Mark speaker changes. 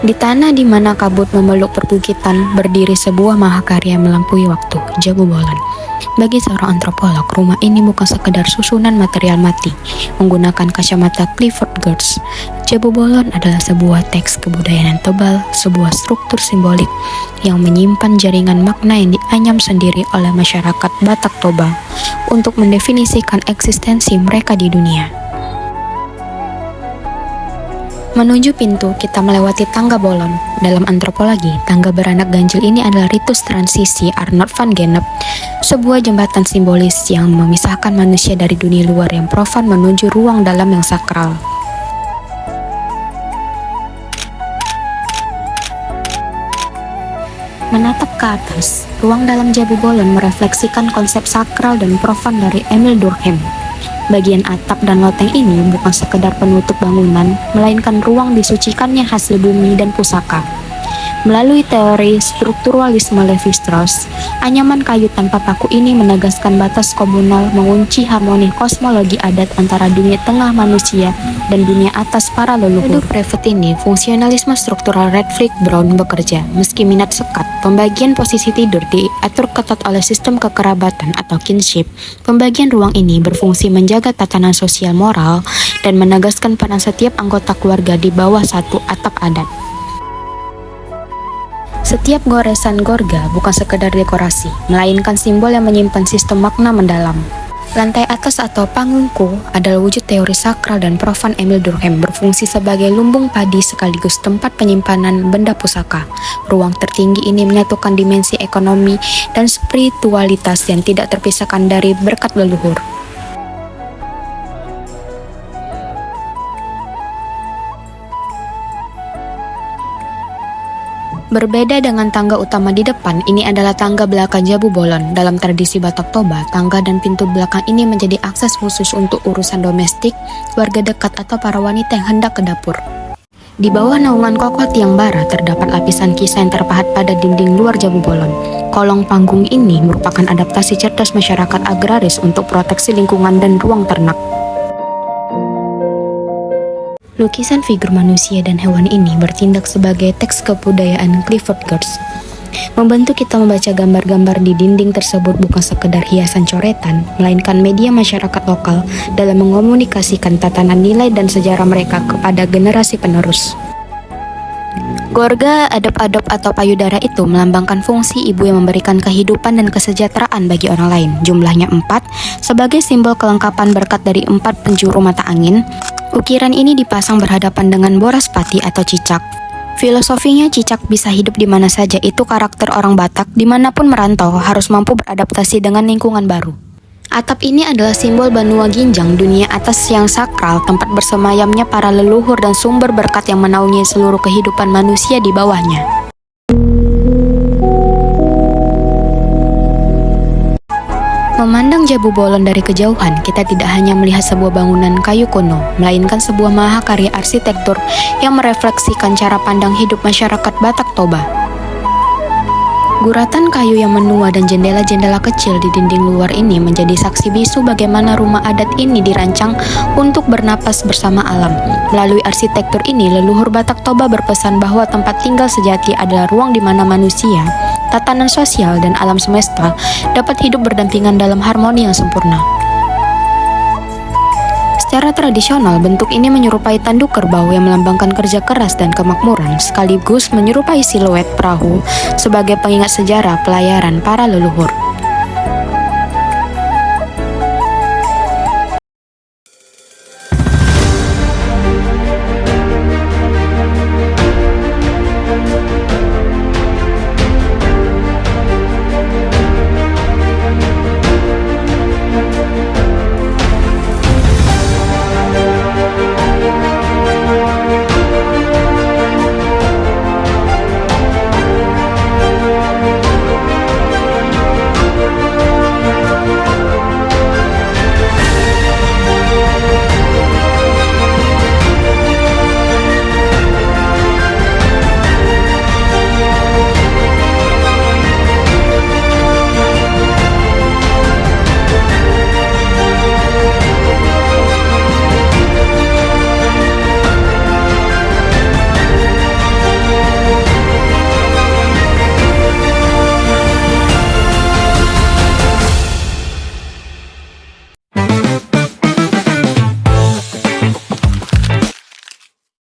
Speaker 1: Di tanah di mana kabut memeluk perbukitan, berdiri sebuah mahakarya melampaui waktu, Jabu Bolon. Bagi seorang antropolog, rumah ini bukan sekedar susunan material mati. Menggunakan kacamata Clifford Geertz, Jabu Bolon adalah sebuah teks kebudayaan yang tebal, sebuah struktur simbolik yang menyimpan jaringan makna yang dianyam sendiri oleh masyarakat Batak Toba untuk mendefinisikan eksistensi mereka di dunia. Menuju pintu, kita melewati tangga bolon. Dalam antropologi, tangga beranak ganjil ini adalah ritus transisi Arnold van Gennep, sebuah jembatan simbolis yang memisahkan manusia dari dunia luar yang profan menuju ruang dalam yang sakral. Menatap ke atas, ruang dalam Jabu Bolon merefleksikan konsep sakral dan profan dari Emile Durkheim. Bagian atap dan loteng ini bukan sekedar penutup bangunan, melainkan ruang disucikannya hasil bumi dan pusaka. Melalui teori strukturalisme Levi-Strauss, anyaman kayu tanpa paku ini menegaskan batas komunal, mengunci harmoni kosmologi adat antara dunia tengah manusia dan dunia atas para leluhur. Pada private ini, fungsionalisme struktural Radcliffe Brown bekerja. Meski minat sekat, pembagian posisi tidur diatur ketat oleh sistem kekerabatan atau kinship. Pembagian ruang ini berfungsi menjaga tatanan sosial moral dan menegaskan peran setiap anggota keluarga di bawah satu atap adat. Setiap goresan gorga bukan sekedar dekorasi, melainkan simbol yang menyimpan sistem makna mendalam. Lantai atas atau panggungku adalah wujud teori sakral dan profan Emile Durkheim, berfungsi sebagai lumbung padi sekaligus tempat penyimpanan benda pusaka. Ruang tertinggi ini menyatukan dimensi ekonomi dan spiritualitas yang tidak terpisahkan dari berkat leluhur. Berbeda dengan tangga utama di depan, ini adalah tangga belakang Jabu Bolon. Dalam tradisi Batak Toba, tangga dan pintu belakang ini menjadi akses khusus untuk urusan domestik, keluarga dekat atau para wanita yang hendak ke dapur. Di bawah naungan kokoh tiang bara terdapat lapisan kisah yang terpahat pada dinding luar Jabu Bolon. Kolong panggung ini merupakan adaptasi cerdas masyarakat agraris untuk proteksi lingkungan dan ruang ternak. Lukisan figur manusia dan hewan ini bertindak sebagai teks kebudayaan Clifford Geertz. Membantu kita membaca gambar-gambar di dinding tersebut bukan sekedar hiasan coretan, melainkan media masyarakat lokal dalam mengomunikasikan tatanan nilai dan sejarah mereka kepada generasi penerus. Gorga adop-adop atau payudara itu melambangkan fungsi ibu yang memberikan kehidupan dan kesejahteraan bagi orang lain. Jumlahnya 4, sebagai simbol kelengkapan berkat dari 4 penjuru mata angin. Ukiran ini dipasang berhadapan dengan boras pati atau cicak. Filosofinya cicak bisa hidup di mana saja, itu karakter orang Batak dimanapun merantau harus mampu beradaptasi dengan lingkungan baru. Atap ini adalah simbol Banua Ginjang, dunia atas yang sakral, tempat bersemayamnya para leluhur dan sumber berkat yang menaungi seluruh kehidupan manusia di bawahnya. Memandang Jabu Bolon dari kejauhan, kita tidak hanya melihat sebuah bangunan kayu kuno, melainkan sebuah mahakarya arsitektur yang merefleksikan cara pandang hidup masyarakat Batak Toba. Guratan kayu yang menua dan jendela-jendela kecil di dinding luar ini menjadi saksi bisu bagaimana rumah adat ini dirancang untuk bernapas bersama alam. Melalui arsitektur ini, leluhur Batak Toba berpesan bahwa tempat tinggal sejati adalah ruang di mana manusia, tatanan sosial, dan alam semesta dapat hidup berdampingan dalam harmoni yang sempurna. Secara tradisional, bentuk ini menyerupai tanduk kerbau yang melambangkan kerja keras dan kemakmuran, sekaligus menyerupai siluet perahu sebagai pengingat sejarah pelayaran para leluhur.